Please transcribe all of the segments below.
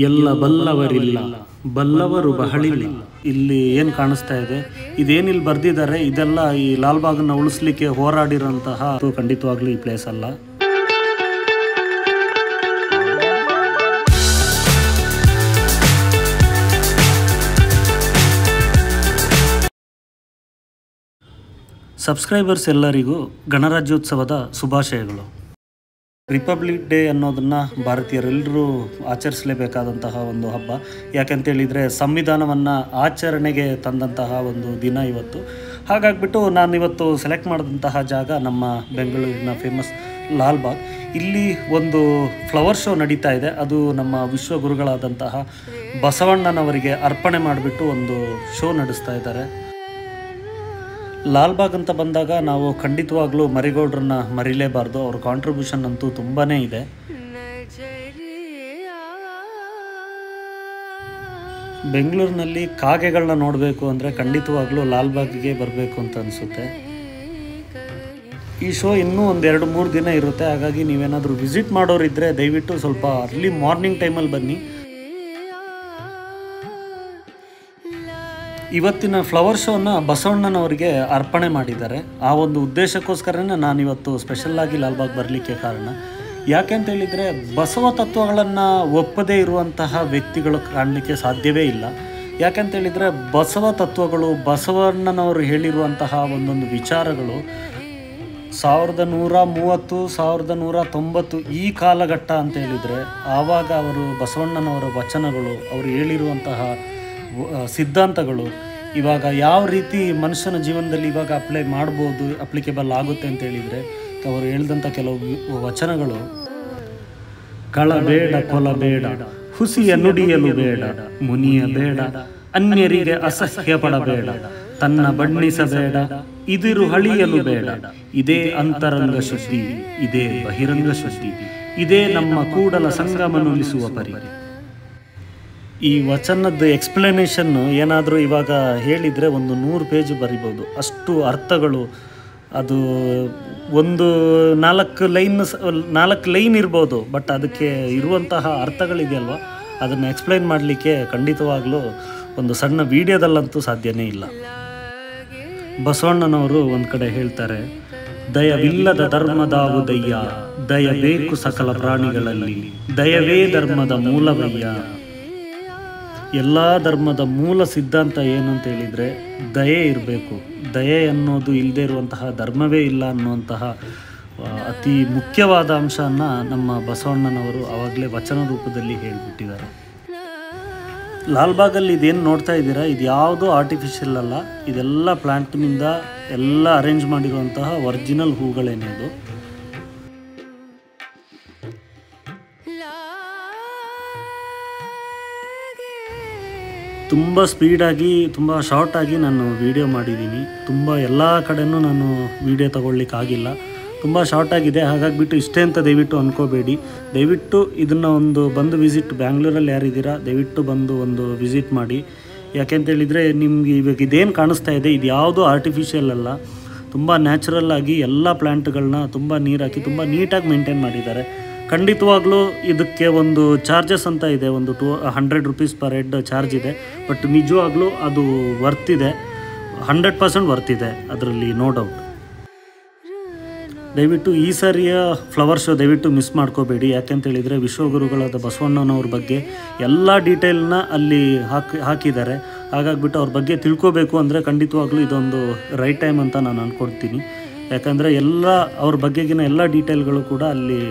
ಎಲ್ಲ ಬಲ್ಲವರಿಲ್ಲ, ಬಲ್ಲವರು ಬಹಳಿಲ್ಲ. ಇಲ್ಲಿ ಏನು ಕಾಣಿಸ್ತಾ ಇದೆ, ಇದೇನಿಲ್ಲಿ ಬರೆದಿದ್ದಾರೆ, ಇದೆಲ್ಲ ಈ ಲಾಲ್ಬಾಗನ್ನು ಉಳಿಸ್ಲಿಕ್ಕೆ ಹೋರಾಡಿರೋಂತಹ ಖಂಡಿತವಾಗ್ಲೂ ಈ ಪ್ಲೇಸ್ ಅಲ್ಲ. ಸಬ್ಸ್ಕ್ರೈಬರ್ಸ್ ಎಲ್ಲರಿಗೂ ಗಣರಾಜ್ಯೋತ್ಸವದ ಶುಭಾಶಯಗಳು. ರಿಪಬ್ಲಿಕ್ ಡೇ ಅನ್ನೋದನ್ನು ಭಾರತೀಯರೆಲ್ಲರೂ ಆಚರಿಸಲೇಬೇಕಾದಂತಹ ಒಂದು ಹಬ್ಬ. ಯಾಕೆಂತೇಳಿದರೆ ಸಂವಿಧಾನವನ್ನು ಆಚರಣೆಗೆ ತಂದಂತಹ ಒಂದು ದಿನ ಇವತ್ತು. ಹಾಗಾಗಿಬಿಟ್ಟು ನಾನಿವತ್ತು ಸೆಲೆಕ್ಟ್ ಮಾಡಿದಂತಹ ಜಾಗ ನಮ್ಮ ಬೆಂಗಳೂರಿನ ಫೇಮಸ್ ಲಾಲ್ಬಾಗ್. ಇಲ್ಲಿ ಒಂದು ಫ್ಲವರ್ ಶೋ ನಡೀತಾ ಇದೆ. ಅದು ನಮ್ಮ ವಿಶ್ವಗುರುಗಳಾದಂತಹ ಬಸವಣ್ಣನವರಿಗೆ ಅರ್ಪಣೆ ಮಾಡಿಬಿಟ್ಟು ಒಂದು ಶೋ ನಡೆಸ್ತಾ ಇದ್ದಾರೆ. ಲಾಲ್ಬಾಗ್ ಅಂತ ಬಂದಾಗ ನಾವು ಖಂಡಿತವಾಗ್ಲೂ ಮರಿಗೌಡ್ರನ್ನ ಮರಿಲೇಬಾರ್ದು. ಅವ್ರ ಕಾಂಟ್ರಿಬ್ಯೂಷನ್ ಅಂತೂ ತುಂಬಾ ಇದೆ. ಬೆಂಗಳೂರಿನಲ್ಲಿ ಕಾಗೆಗಳನ್ನ ನೋಡಬೇಕು ಅಂದರೆ ಖಂಡಿತವಾಗ್ಲೂ ಲಾಲ್ಬಾಗಿಗೆ ಬರಬೇಕು ಅಂತ ಅನಿಸುತ್ತೆ. ಈ ಶೋ ಇನ್ನೂ ಒಂದು 2-3 ದಿನ ಇರುತ್ತೆ. ಹಾಗಾಗಿ ನೀವೇನಾದರೂ ವಿಸಿಟ್ ಮಾಡೋರಿದ್ದರೆ ದಯವಿಟ್ಟು ಸ್ವಲ್ಪ ಅರ್ಲಿ ಮಾರ್ನಿಂಗ್ ಟೈಮಲ್ಲಿ ಬನ್ನಿ. ಇವತ್ತಿನ ಫ್ಲವರ್ ಶೋನ ಬಸವಣ್ಣನವರಿಗೆ ಅರ್ಪಣೆ ಮಾಡಿದ್ದಾರೆ. ಆ ಒಂದು ಉದ್ದೇಶಕ್ಕೋಸ್ಕರನೇ ನಾನಿವತ್ತು ಸ್ಪೆಷಲ್ಲಾಗಿ ಲಾಲ್ಬಾಗ್ ಬರಲಿಕ್ಕೆ ಕಾರಣ. ಯಾಕೆಂತೇಳಿದರೆ ಬಸವ ತತ್ವಗಳನ್ನು ಒಪ್ಪದೇ ಇರುವಂತಹ ವ್ಯಕ್ತಿಗಳು ಕಾಣಲಿಕ್ಕೆ ಸಾಧ್ಯವೇ ಇಲ್ಲ. ಯಾಕೆಂತೇಳಿದರೆ ಬಸವ ತತ್ವಗಳು, ಬಸವಣ್ಣನವರು ಹೇಳಿರುವಂತಹ ಒಂದೊಂದು ವಿಚಾರಗಳು 1130, 1190 ಈ ಕಾಲಘಟ್ಟ ಅಂತ ಹೇಳಿದರೆ ಆವಾಗ ಅವರು ಬಸವಣ್ಣನವರ ವಚನಗಳು, ಅವರು ಹೇಳಿರುವಂತಹ ಸಿದ್ಧಾಂತಗಳು ಇವಾಗ ಯಾವ ರೀತಿ ಮನುಷ್ಯನ ಜೀವನದಲ್ಲಿ ಇವಾಗ ಅಪ್ಲೈ ಮಾಡ್ಬೋದು, ಅಪ್ಲಿಕೇಬಲ್ ಆಗುತ್ತೆ ಅಂತ ಹೇಳಿದರೆ ಅವರು ಹೇಳಿದಂಥ ಕೆಲವು ವಚನಗಳು: ಕಳಬೇಡ, ಕೊಲಬೇಡ, ಹುಸಿಯ ನುಡಿಯಲು ಬೇಡ, ಮುನಿಯ ಬೇಡ, ಅನ್ಯರಿಗೆ ಅಸಹ್ಯ ಪಡಬೇಡ, ತನ್ನ ಬಣ್ಣಿಸಬೇಡ, ಇದಿರು ಹಳಿಯಲು ಬೇಡ, ಇದೇ ಅಂತರಂಗ ಶುದ್ಧಿ, ಇದೇ ಬಹಿರಂಗ ಶುದ್ಧಿ, ಇದೇ ನಮ್ಮ ಕೂಡಲ ಸಂಗಮನುಲಿಸುವ ಪರಿ. ಈ ವಚನದ ಎಕ್ಸ್ಪ್ಲನೇಷನ್ನು ಏನಾದರೂ ಇವಾಗ ಹೇಳಿದರೆ ಒಂದು 100 ಪೇಜ್ ಬರಿಬೋದು, ಅಷ್ಟು ಅರ್ಥಗಳು. ಅದು ಒಂದು 4 ಲೈನ್ ಇರ್ಬೋದು, ಬಟ್ ಅದಕ್ಕೆ ಇರುವಂತಹ ಅರ್ಥಗಳಿದೆಯಲ್ವ, ಅದನ್ನು ಎಕ್ಸ್ಪ್ಲೈನ್ ಮಾಡಲಿಕ್ಕೆ ಖಂಡಿತವಾಗ್ಲೂ ಒಂದು ಸಣ್ಣ ವಿಡಿಯೋದಲ್ಲಂತೂ ಸಾಧ್ಯನೇ ಇಲ್ಲ. ಬಸವಣ್ಣನವರು ಒಂದು ಕಡೆ ಹೇಳ್ತಾರೆ, ದಯವಿಲ್ಲದ ಧರ್ಮದಾವುದಯ್ಯ, ದಯ ಬೇಕು ಸಕಲ ಪ್ರಾಣಿಗಳಲ್ಲಿ, ದಯವೇ ಧರ್ಮದ ಮೂಲವಯ್ಯ. ಎಲ್ಲ ಧರ್ಮದ ಮೂಲ ಸಿದ್ಧಾಂತ ಏನು ಅಂತ ಹೇಳಿದರೆ ದಯೆ ಇರಬೇಕು. ದಯೆ ಅನ್ನೋದು ಇಲ್ಲದೇ ಇರುವಂತಹ ಧರ್ಮವೇ ಇಲ್ಲ ಅನ್ನುವಂತಹ ಅತಿ ಮುಖ್ಯವಾದ ಅಂಶನ ನಮ್ಮ ಬಸವಣ್ಣನವರು ಆವಾಗಲೇ ವಚನ ರೂಪದಲ್ಲಿ ಹೇಳಿಬಿಟ್ಟಿದ್ದಾರೆ. ಲಾಲ್ಬಾಗಲ್ಲಿ ಇದೇನು ನೋಡ್ತಾ ಇದ್ದೀರಾ, ಇದು ಯಾವುದೂ ಆರ್ಟಿಫಿಷಿಯಲ್ ಅಲ್ಲ. ಇದೆಲ್ಲ ಪ್ಲ್ಯಾಂಟ್ನಿಂದ ಎಲ್ಲ ಅರೇಂಜ್ ಮಾಡಿರುವಂತಹ ಒರಿಜಿನಲ್ ಹೂಗಳೇನೆ ಇದು. ತುಂಬ ಸ್ಪೀಡಾಗಿ, ತುಂಬ ಶಾರ್ಟಾಗಿ ನಾನು ವೀಡಿಯೋ ಮಾಡಿದ್ದೀನಿ. ತುಂಬ ಎಲ್ಲ ಕಡೆಯೂ ನಾನು ವೀಡಿಯೋ ತಗೊಳ್ಳಿಕ್ಕಾಗಿಲ್ಲ, ತುಂಬ ಶಾರ್ಟಾಗಿದೆ. ಹಾಗಾಗಿಬಿಟ್ಟು ಇಷ್ಟೇ ಅಂತ ದಯವಿಟ್ಟು ಅಂದ್ಕೋಬೇಡಿ. ದಯವಿಟ್ಟು ಇದನ್ನು ಒಂದು ಬಂದು ವಿಸಿಟ್, ಬ್ಯಾಂಗ್ಳೂರಲ್ಲಿ ಯಾರಿದ್ದೀರಾ ದಯವಿಟ್ಟು ಬಂದು ಒಂದು ವಿಸಿಟ್ ಮಾಡಿ. ಯಾಕೆಂತೇಳಿದರೆ ನಿಮ್ಗೆ ಇವಾಗ ಇದೇನು ಕಾಣಿಸ್ತಾ ಇದೆ, ಇದು ಯಾವುದೂ ಆರ್ಟಿಫಿಷಿಯಲ್ ಅಲ್ಲ. ತುಂಬ ನ್ಯಾಚುರಲ್ಲಾಗಿ ಎಲ್ಲ ಪ್ಲ್ಯಾಂಟ್ಗಳನ್ನ ತುಂಬ ನೀರು ಹಾಕಿ ತುಂಬ ನೀಟಾಗಿ ಮೇಂಟೈನ್ ಮಾಡಿದ್ದಾರೆ. ಖಂಡಿತವಾಗ್ಲೂ ಇದಕ್ಕೆ ಒಂದು ಚಾರ್ಜಸ್ ಅಂತ ಇದೆ, ಒಂದು 100 ರೂಪೀಸ್ ಪರ್ ಹೆಡ್ ಚಾರ್ಜ್ ಇದೆ. ಬಟ್ ನಿಜವಾಗ್ಲೂ ಅದು ವರ್ತಿದೆ, 100% ವರ್ತಿದೆ, ಅದರಲ್ಲಿ ನೋ ಡೌಟ್. ದಯವಿಟ್ಟು ಈ ಸಾರಿಯ ಫ್ಲವರ್ ಶೋ ದಯವಿಟ್ಟು ಮಿಸ್ ಮಾಡ್ಕೋಬೇಡಿ. ಯಾಕೆಂತೇಳಿದರೆ ವಿಶ್ವಗುರುಗಳಾದ ಬಸವಣ್ಣನವ್ರ ಬಗ್ಗೆ ಎಲ್ಲ ಡೀಟೇಲ್ನ ಅಲ್ಲಿ ಹಾಕಿದ್ದಾರೆ. ಹಾಗಾಗಿಬಿಟ್ಟು ಅವ್ರ ಬಗ್ಗೆ ತಿಳ್ಕೋಬೇಕು ಅಂದರೆ ಖಂಡಿತವಾಗ್ಲೂ ಇದೊಂದು ರೈಟ್ ಟೈಮ್ ಅಂತ ನಾನು ಅಂದ್ಕೊಡ್ತೀನಿ. ಯಾಕಂದರೆ ಎಲ್ಲ ಅವ್ರ ಬಗ್ಗೆಗಿನ ಎಲ್ಲ ಡೀಟೇಲ್ಗಳು ಕೂಡ ಅಲ್ಲಿ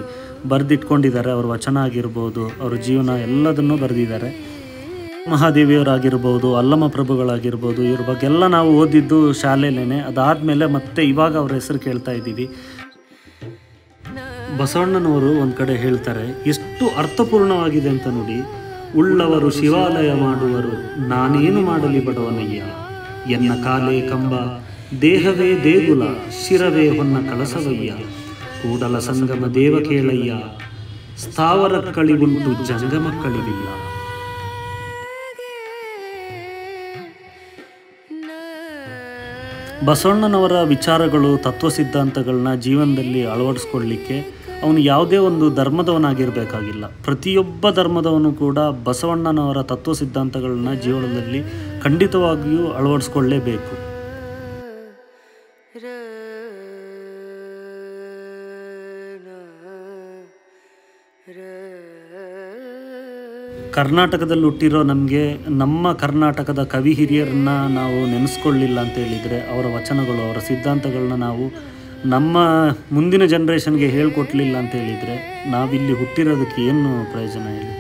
ಬರೆದಿಟ್ಕೊಂಡಿದ್ದಾರೆ. ಅವ್ರ ವಚನ ಆಗಿರ್ಬೋದು, ಅವ್ರ ಜೀವನ ಎಲ್ಲದನ್ನೂ ಬರೆದಿದ್ದಾರೆ. ಮಹಾದೇವಿಯವರಾಗಿರ್ಬೋದು, ಅಲ್ಲಮ ಪ್ರಭುಗಳಾಗಿರ್ಬೋದು, ಇವ್ರ ಬಗ್ಗೆ ಎಲ್ಲ ನಾವು ಓದಿದ್ದು ಶಾಲೆಯಲ್ಲೇ. ಅದಾದಮೇಲೆ ಮತ್ತೆ ಇವಾಗ ಅವ್ರ ಹೆಸರು ಕೇಳ್ತಾ ಇದ್ದೀವಿ. ಬಸವಣ್ಣನವರು ಒಂದು ಕಡೆ ಹೇಳ್ತಾರೆ, ಎಷ್ಟು ಅರ್ಥಪೂರ್ಣವಾಗಿದೆ ಅಂತ ನೋಡಿ. ಉಳ್ಳವರು ಶಿವಾಲಯ ಮಾಡುವರು, ನಾನೇನು ಮಾಡಲಿ ಬಡವನಯ್ಯ, ಎನ್ನ ಕಾಲೇ ಕಂಬ, ದೇಹವೇ ದೇಗುಲ, ಶಿರವೇ ಹೊನ್ನ ಕಳಸವಯ್ಯ, ಕೂಡಲ ಸಂಗಮ ದೇವ ಕೇಳಯ್ಯ, ಸ್ಥಾವರ ಕಳಿವುಂಟು ಜಂಗಮ ಕಳಿವಿಲ್ಲ. ಬಸವಣ್ಣನವರ ವಿಚಾರಗಳು, ತತ್ವ ಸಿದ್ಧಾಂತಗಳನ್ನ ಜೀವನದಲ್ಲಿ ಅಳವಡಿಸ್ಕೊಳ್ಳಿಕ್ಕೆ ಅವನು ಯಾವುದೇ ಒಂದು ಧರ್ಮದವನಾಗಿರಬೇಕಾಗಿಲ್ಲ. ಪ್ರತಿಯೊಬ್ಬ ಧರ್ಮದವನು ಕೂಡ ಬಸವಣ್ಣನವರ ತತ್ವ ಸಿದ್ಧಾಂತಗಳನ್ನ ಜೀವನದಲ್ಲಿ ಖಂಡಿತವಾಗಿಯೂ ಅಳವಡಿಸ್ಕೊಳ್ಳೇಬೇಕು. ಕರ್ನಾಟಕದಲ್ಲಿ ಹುಟ್ಟಿರೋ ನಮಗೆ ನಮ್ಮ ಕರ್ನಾಟಕದ ಕವಿ ಹಿರಿಯರನ್ನ ನಾವು ನೆನೆಸ್ಕೊಳ್ಳಿಲ್ಲ ಅಂತ ಹೇಳಿದರೆ, ಅವರ ವಚನಗಳು, ಅವರ ಸಿದ್ಧಾಂತಗಳನ್ನ ನಾವು ನಮ್ಮ ಮುಂದಿನ ಜನ್ರೇಷನ್ಗೆ ಹೇಳ್ಕೊಟ್ಲಿಲ್ಲ ಅಂತ ಹೇಳಿದರೆ, ನಾವಿಲ್ಲಿ ಹುಟ್ಟಿರೋದಕ್ಕೆ ಏನು ಪ್ರಯೋಜನ ಹೇಳಿ?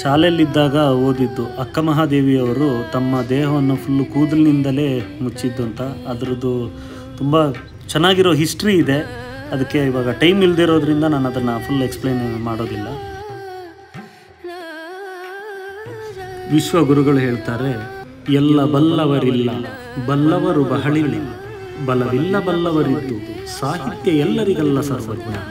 ಶಾಲೆಯಲ್ಲಿದ್ದಾಗ ಓದಿದ್ದು ಅಕ್ಕ ಮಹಾದೇವಿಯವರು ತಮ್ಮ ದೇಹವನ್ನು ಫುಲ್ಲು ಕೂದಲಿನಿಂದಲೇ ಮುಚ್ಚಿದ್ದು ಅಂತ. ಅದರದ್ದು ತುಂಬ ಚೆನ್ನಾಗಿರೋ ಹಿಸ್ಟ್ರಿ ಇದೆ. ಅದಕ್ಕೆ ಇವಾಗ ಟೈಮ್ ಇಲ್ಲದೆ ಇರೋದ್ರಿಂದ ನಾನು ಅದನ್ನು ಫುಲ್ ಎಕ್ಸ್ಪ್ಲೈನ್ ಮಾಡೋದಿಲ್ಲ. ವಿಶ್ವಗುರುಗಳು ಹೇಳ್ತಾರೆ, ಎಲ್ಲ ಬಲ್ಲವರಿಲ್ಲ, ಬಲ್ಲವರು ಬಹಳಿಲ್ಲ, ಬಲವಿಲ್ಲ ಬಲ್ಲವರಿದ್ದು, ಸಾಹಿತ್ಯ ಎಲ್ಲರಿಗಲ್ಲ ಸರ್ವಜ್ಞಾನ.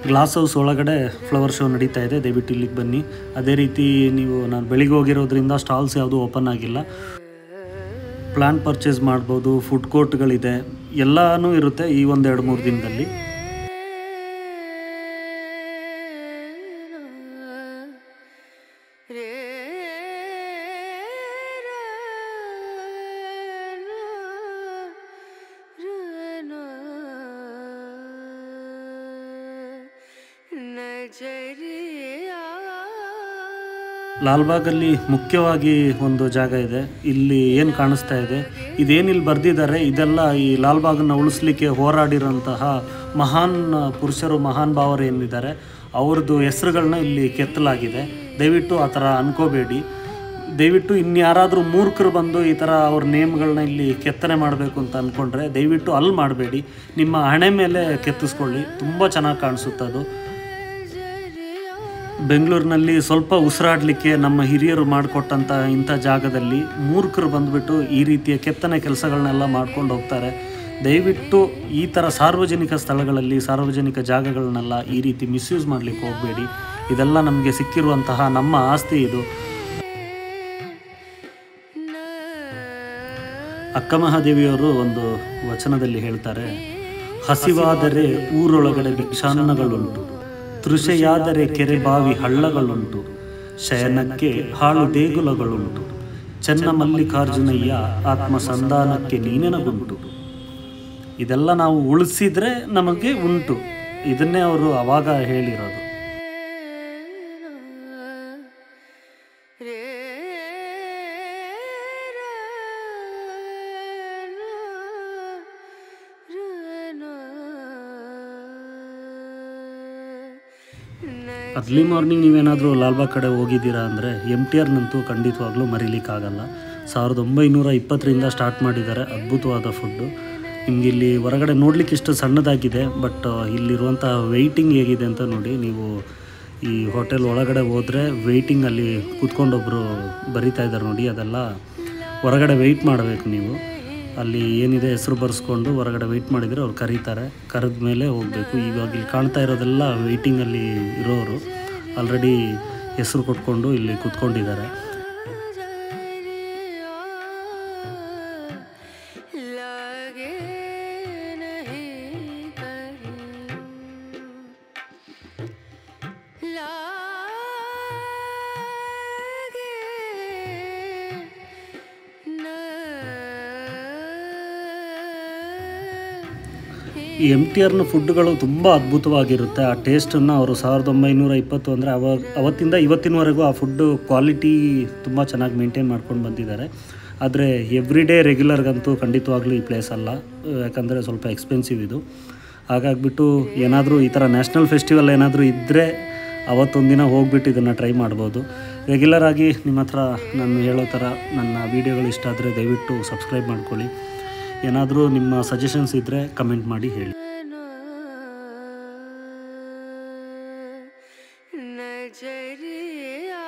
ಗ್ಲಾಸ್ ಹೌಸ್ ಒಳಗಡೆ ಫ್ಲವರ್ ಶೋ ನಡೀತಾ ಇದೆ, ದಯವಿಟ್ಟು ಇಲ್ಲಿಗೆ ಬನ್ನಿ. ಅದೇ ರೀತಿ ನಾನು ಬೆಳಿಗ್ಗೆ ಹೋಗಿರೋದ್ರಿಂದ ಸ್ಟಾಲ್ಸ್ ಯಾವುದೂ ಓಪನ್ ಆಗಿಲ್ಲ. ಪ್ಲಾಂಟ್ ಪರ್ಚೇಸ್ ಮಾಡ್ಬೋದು, ಫುಡ್ ಕೋರ್ಟ್ಗಳಿದೆ, ಎಲ್ಲನೂ ಇರುತ್ತೆ ಈ 1-2-3 ದಿನದಲ್ಲಿ. ಲಾಲ್ಬಾಗಲ್ಲಿ ಮುಖ್ಯವಾಗಿ ಒಂದು ಜಾಗ ಇದೆ. ಇಲ್ಲಿ ಏನು ಕಾಣಿಸ್ತಾ ಇದೆ, ಇದೇನಿಲ್ಲಿ ಬರೆದಿದ್ದಾರೆ, ಇದೆಲ್ಲ ಈ ಲಾಲ್ಬಾಗನ್ನು ಉಳಿಸ್ಲಿಕ್ಕೆ ಹೋರಾಡಿರೋಂತಹ ಮಹಾನ್ ಪುರುಷರು, ಮಹಾನ್ ಭಾವರು ಏನಿದ್ದಾರೆ ಅವ್ರದ್ದು ಹೆಸರುಗಳನ್ನ ಇಲ್ಲಿ ಕೆತ್ತಲಾಗಿದೆ. ದಯವಿಟ್ಟು ಆ ಥರ ಅನ್ಕೋಬೇಡಿ. ದಯವಿಟ್ಟು ಇನ್ಯಾರಾದರೂ ಮೂರ್ಖರು ಬಂದು ಈ ಥರ ಅವ್ರ ನೇಮ್ಗಳನ್ನ ಇಲ್ಲಿ ಕೆತ್ತನೆ ಮಾಡಬೇಕು ಅಂತ ಅಂದ್ಕೊಂಡ್ರೆ ದಯವಿಟ್ಟು ಅಲ್ಲಿ ಮಾಡಬೇಡಿ. ನಿಮ್ಮ ಹಣೆ ಮೇಲೆ ಕೆತ್ತಿಸ್ಕೊಳ್ಳಿ, ತುಂಬ ಚೆನ್ನಾಗಿ ಕಾಣಿಸುತ್ತೆ ಅದು. ಬೆಂಗಳೂರಿನಲ್ಲಿ ಸ್ವಲ್ಪ ಉಸಿರಾಡಲಿಕ್ಕೆ ನಮ್ಮ ಹಿರಿಯರು ಮಾಡಿಕೊಟ್ಟಂಥ ಇಂಥ ಜಾಗದಲ್ಲಿ ಮೂರ್ಖರು ಬಂದುಬಿಟ್ಟು ಈ ರೀತಿಯ ಕೆತ್ತನೆ ಕೆಲಸಗಳನ್ನೆಲ್ಲ ಮಾಡ್ಕೊಂಡು ಹೋಗ್ತಾರೆ. ದಯವಿಟ್ಟು ಈ ಥರ ಸಾರ್ವಜನಿಕ ಸ್ಥಳಗಳಲ್ಲಿ, ಸಾರ್ವಜನಿಕ ಜಾಗಗಳನ್ನೆಲ್ಲ ಈ ರೀತಿ ಮಿಸ್ಯೂಸ್ ಮಾಡಲಿಕ್ಕೆ ಹೋಗಬೇಡಿ. ಇದೆಲ್ಲ ನಮಗೆ ಸಿಕ್ಕಿರುವಂತಹ ನಮ್ಮ ಆಸ್ತಿ ಇದು. ಅಕ್ಕ ಮಹಾದೇವಿಯವರು ಒಂದು ವಚನದಲ್ಲಿ ಹೇಳ್ತಾರೆ, ಹಸಿವಾದರೆ ಊರೊಳಗಡೆ ಭಿಕ್ಷಾನ್ನಗಳುಂಟು, ತೃಷೆಯಾದರೆ ಕೆರೆ ಬಾವಿ ಹಳ್ಳಗಳುಂಟು, ಶಯನಕ್ಕೆ ಹಾಳು ದೇಗುಲಗಳುಂಟು, ಚೆನ್ನ ಮಲ್ಲಿಕಾರ್ಜುನಯ್ಯ ಆತ್ಮಸಂಧಾನಕ್ಕೆ ನೀನೆನಗುಂಟು. ಇದೆಲ್ಲ ನಾವು ಉಳಿಸಿದ್ರೆ ನಮಗೆ ಉಂಟು. ಇದನ್ನೇ ಅವರು ಆವಾಗ ಹೇಳಿರೋದು. ಅರ್ಲಿ ಮಾರ್ನಿಂಗ್ ನೀವೇನಾದರೂ ಲಾಲ್ಬಾಗ್ ಕಡೆ ಹೋಗಿದ್ದೀರಾ ಅಂದರೆ MTRನಂತೂ ಖಂಡಿತವಾಗ್ಲೂ ಮರೀಲಿಕ್ಕಾಗಲ್ಲ. 1920ರಿಂದ ಸ್ಟಾರ್ಟ್ ಮಾಡಿದ್ದಾರೆ. ಅದ್ಭುತವಾದ ಫುಡ್ಡು. ನಿಮಗೆ ಇಲ್ಲಿ ಹೊರಗಡೆ ನೋಡಲಿಕ್ಕೆ ಇಷ್ಟು ಸಣ್ಣದಾಗಿದೆ, ಬಟ್ ಇಲ್ಲಿರುವಂಥ ವೆಯ್ಟಿಂಗ್ ಹೇಗಿದೆ ಅಂತ ನೋಡಿ. ನೀವು ಈ ಹೋಟೆಲ್ ಒಳಗಡೆ ಹೋದರೆ ವೆಯ್ಟಿಂಗಲ್ಲಿ ಕೂತ್ಕೊಂಡೊಬ್ಬರು ಬರಿತಾ ಇದ್ದಾರೆ ನೋಡಿ, ಅದೆಲ್ಲ ಹೊರಗಡೆ ವೆಯ್ಟ್ ಮಾಡಬೇಕು ನೀವು. ಅಲ್ಲಿ ಏನಿದೆ ಹೆಸರು ಬರೆಸ್ಕೊಂಡು ಹೊರಗಡೆ ವೆಯ್ಟ್ ಮಾಡಿದರೆ ಅವ್ರು ಕರೀತಾರೆ. ಕರೆದ ಮೇಲೆ ಹೋಗಬೇಕು. ಇವಾಗ ಇಲ್ಲಿ ಕಾಣ್ತಾ ಇರೋದೆಲ್ಲ ವೆಯ್ಟಿಂಗಲ್ಲಿ ಇರೋರು ಆಲ್ರೆಡಿ ಹೆಸರು ಕೊಟ್ಕೊಂಡು ಇಲ್ಲಿ ಕೂತ್ಕೊಂಡಿದ್ದಾರೆ. ಈ MTRನ ಫುಡ್ಡುಗಳು ತುಂಬ ಅದ್ಭುತವಾಗಿರುತ್ತೆ. ಆ ಟೇಸ್ಟನ್ನು ಅವರು 1920 ಅಂದರೆ ಅವತ್ತಿಂದ ಇವತ್ತಿನವರೆಗೂ ಆ ಫುಡ್ಡು ಕ್ವಾಲಿಟಿ ತುಂಬ ಚೆನ್ನಾಗಿ ಮೇಂಟೈನ್ ಮಾಡ್ಕೊಂಡು ಬಂದಿದ್ದಾರೆ. ಆದರೆ ಎವ್ರಿಡೇ ರೆಗ್ಯುಲರ್ಗಂತೂ ಖಂಡಿತವಾಗ್ಲೂ ಈ ಪ್ಲೇಸ್ ಅಲ್ಲ, ಯಾಕಂದರೆ ಸ್ವಲ್ಪ ಎಕ್ಸ್ಪೆನ್ಸಿವ್ ಇದು. ಹಾಗಾಗಿಬಿಟ್ಟು ಏನಾದರೂ ಈ ಥರ ನ್ಯಾಷನಲ್ ಫೆಸ್ಟಿವಲ್ ಏನಾದರೂ ಇದ್ದರೆ ಅವತ್ತೊಂದಿನ ಹೋಗ್ಬಿಟ್ಟು ಇದನ್ನು ಟ್ರೈ ಮಾಡ್ಬೋದು. ರೆಗ್ಯುಲರಾಗಿ ನಿಮ್ಮ ಹತ್ರ ನಾನು ಹೇಳೋ ಥರ ನನ್ನ ವೀಡಿಯೋಗಳು ಇಷ್ಟ ಆದರೆ ದಯವಿಟ್ಟು ಸಬ್ಸ್ಕ್ರೈಬ್ ಮಾಡ್ಕೊಳ್ಳಿ. ಏನಾದರೂ ನಿಮ್ಮ ಸಜೆಷನ್ಸ್ ಇದ್ದರೆ ಕಮೆಂಟ್ ಮಾಡಿ ಹೇಳಿ. नजरिया